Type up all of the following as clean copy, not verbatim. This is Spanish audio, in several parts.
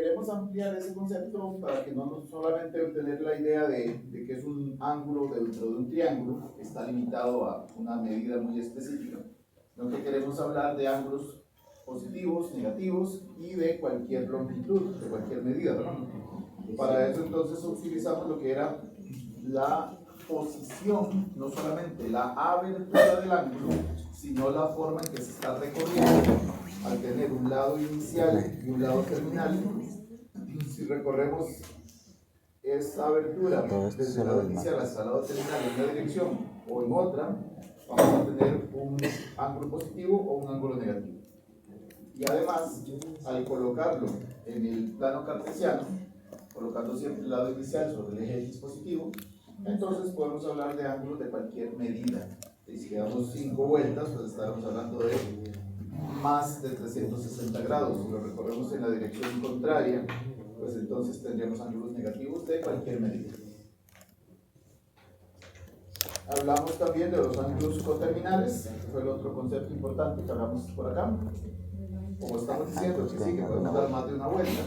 queremos ampliar ese concepto para que no solamente tener la idea de que es un ángulo dentro de un triángulo que está limitado a una medida muy específica, sino que queremos hablar de ángulos positivos, negativos y de cualquier longitud, de cualquier medida, ¿no? Para eso entonces utilizamos lo que era la posición, no solamente la abertura del ángulo, sino la forma en que se está recorriendo al tener un lado inicial y un lado terminal. Si recorremos esa abertura desde el lado inicial hasta el lado terminal en una dirección o en otra, vamos a tener un ángulo positivo o un ángulo negativo. Y además, al colocarlo en el plano cartesiano, colocando siempre el lado inicial sobre el eje X positivo, entonces podemos hablar de ángulos de cualquier medida. Y si le damos 5 vueltas, pues estaremos hablando de más de 360 grados. Si lo recorremos en la dirección contraria, pues entonces tendríamos ángulos negativos de cualquier medida. Hablamos también de los ángulos coterminales, que fue el otro concepto importante que hablamos por acá. Como estamos diciendo que sí, que podemos dar más de una vuelta,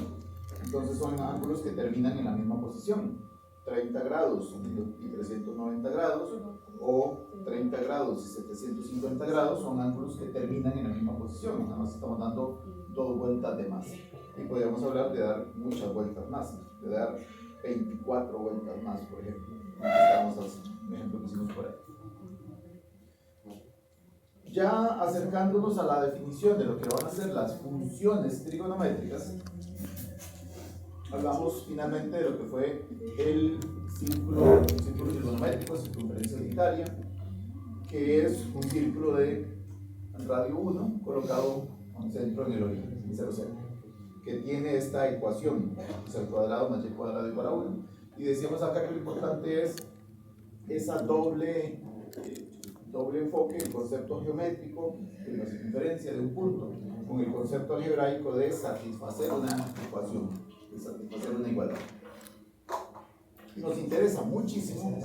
entonces son ángulos que terminan en la misma posición. 30 grados y 390 grados, o 30 grados y 750 grados son ángulos que terminan en la misma posición, nada más estamos dando 2 vueltas de más. Y podríamos hablar de dar muchas vueltas más, de dar 24 vueltas más, por ejemplo. Estamos haciendo un ejemplo que hicimos por ahí. Ya acercándonos a la definición de lo que van a ser las funciones trigonométricas, hablamos finalmente de lo que fue el círculo trigonométrico, circunferencia unitaria, que es un círculo de radio 1 colocado en centro en el origen, en 0, 0, que tiene esta ecuación, es al cuadrado más y cuadrado igual a 1. Y decíamos acá que lo importante es esa doble enfoque, el concepto geométrico de la circunferencia de un punto, con el concepto algebraico de satisfacer una ecuación, de satisfacer una igualdad. Nos interesa muchísimo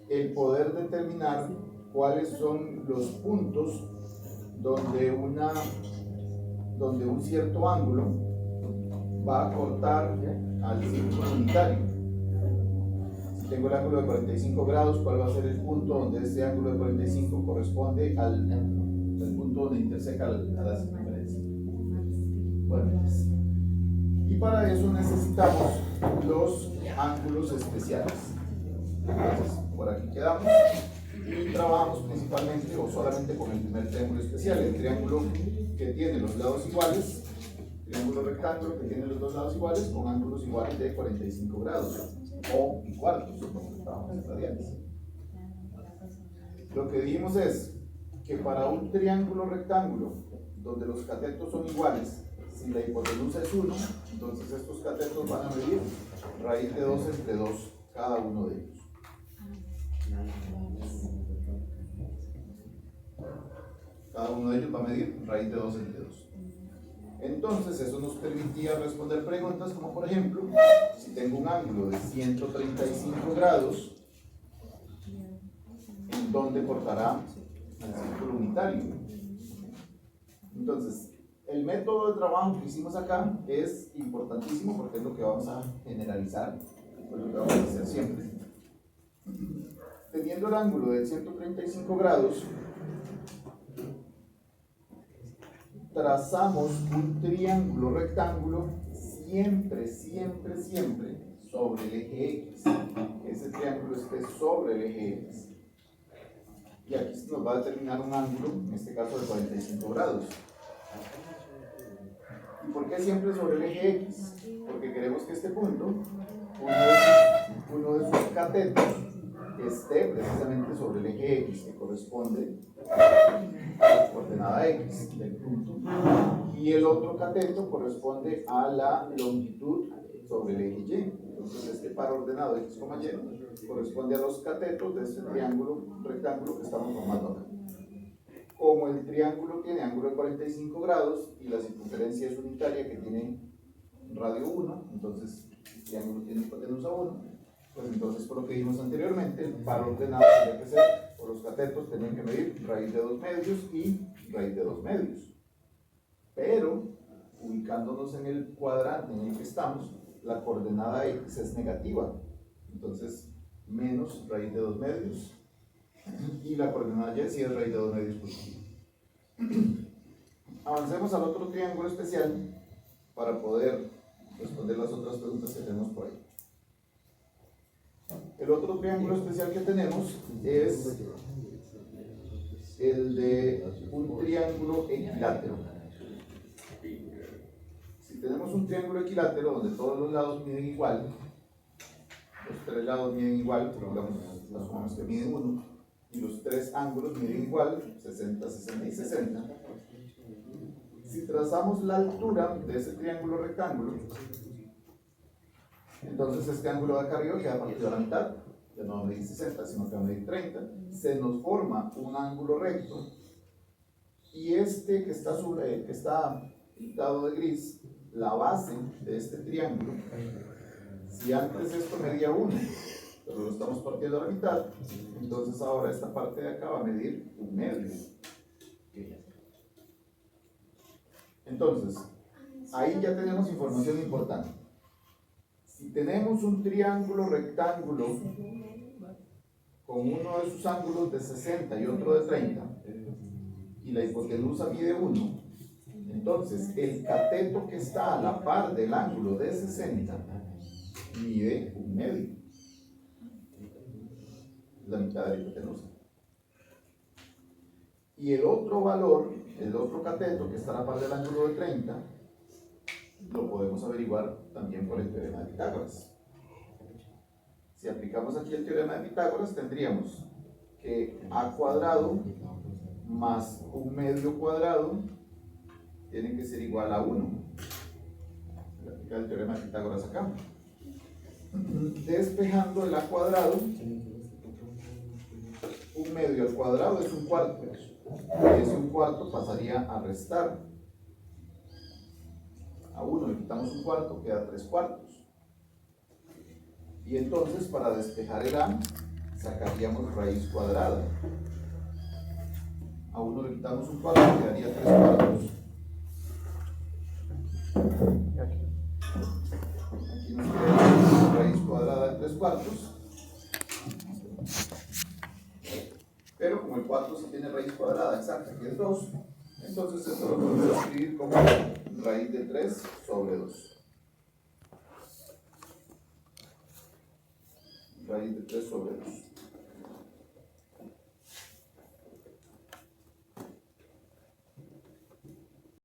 el poder determinar cuáles son los puntos donde un cierto ángulo va a cortar al círculo unitario. Si tengo el ángulo de 45 grados, ¿cuál va a ser el punto donde ese ángulo de 45 corresponde al punto donde interseca a la circunferencia? Bueno, y para eso necesitamos los ángulos especiales. Entonces, por aquí quedamos y trabajamos principalmente o solamente con el primer triángulo especial, el triángulo que tiene los lados iguales, triángulo rectángulo que tiene los dos lados iguales con ángulos iguales de 45 grados o cuartos, como trabajamos en radianes. Lo que dijimos es que para un triángulo rectángulo donde los catetos son iguales, si la hipotenusa es 1, entonces estos catetos van a medir raíz de 2 entre 2 cada uno de ellos. Cada uno de ellos va a medir raíz de 2 entre 2. Entonces eso nos permitía responder preguntas como, por ejemplo, si tengo un ángulo de 135 grados, ¿en dónde cortará el círculo unitario? Entonces, el método de trabajo que hicimos acá es importantísimo porque es lo que vamos a generalizar, es lo que vamos a hacer siempre. Teniendo el ángulo de 135 grados, trazamos un triángulo rectángulo siempre sobre el eje X. Ese triángulo esté sobre el eje X. Y aquí se nos va a determinar un ángulo, en este caso de 45 grados. ¿Y por qué siempre sobre el eje X? Porque queremos que este punto, uno de sus catetos, esté precisamente sobre el eje X, que corresponde a la coordenada X del punto, y el otro cateto corresponde a la longitud sobre el eje Y. Entonces este par ordenado X, Y corresponde a los catetos de este triángulo rectángulo que estamos formando acá. Como el triángulo tiene ángulo de 45 grados y la circunferencia es unitaria que tiene radio 1, entonces el triángulo tiene hipotenusa 1, pues entonces por lo que dijimos anteriormente, el par ordenado tendría que ser, o los catetos tenían que medir raíz de 2 medios y raíz de 2 medios. Pero ubicándonos en el cuadrante en el que estamos, la coordenada x es negativa. Entonces, menos raíz de 2 medios, y la coordenada y sí es raíz de 2 medios positiva. Avancemos al otro triángulo especial para poder responder las otras preguntas que tenemos por ahí. El otro triángulo especial que tenemos es el de un triángulo equilátero. Si tenemos un triángulo equilátero donde todos los lados miden igual, los tres lados miden igual, digamos que miden 1, y los tres ángulos miden igual, 60, 60 y 60. Si trazamos la altura de ese triángulo rectángulo, entonces este ángulo de acá arriba queda partido a la mitad, ya no va a medir 60, sino que va a medir 30. Se nos forma un ángulo recto, y este que está pintado de gris, la base de este triángulo, si antes esto medía 1, pero lo estamos partiendo a la mitad, entonces ahora esta parte de acá va a medir 1 medio. Entonces, ahí ya tenemos información importante. Si tenemos un triángulo rectángulo con uno de sus ángulos de 60 y otro de 30, y la hipotenusa mide 1, entonces el cateto que está a la par del ángulo de 60 mide 1 medio, la mitad de la hipotenusa. Y el otro valor, el otro cateto que está a la par del ángulo de 30, lo podemos averiguar también por el teorema de Pitágoras. Si aplicamos aquí el teorema de Pitágoras, tendríamos que a cuadrado más 1 medio cuadrado tiene que ser igual a 1. Voy a aplicar el teorema de Pitágoras acá. Despejando el a cuadrado, 1 medio al cuadrado es 1 cuarto. Y ese 1 cuarto pasaría a restar. A 1 le quitamos 1 cuarto, queda 3 cuartos. Y entonces, para despejar el a, sacaríamos raíz cuadrada. A 1 le quitamos 1 cuarto, quedaría 3 cuartos. Aquí nos queda raíz cuadrada de 3 cuartos. Pero como el 4 sí tiene raíz cuadrada exacta, que es 2, entonces esto lo podemos escribir como raíz de 3 sobre 2. Raíz de 3 sobre 2.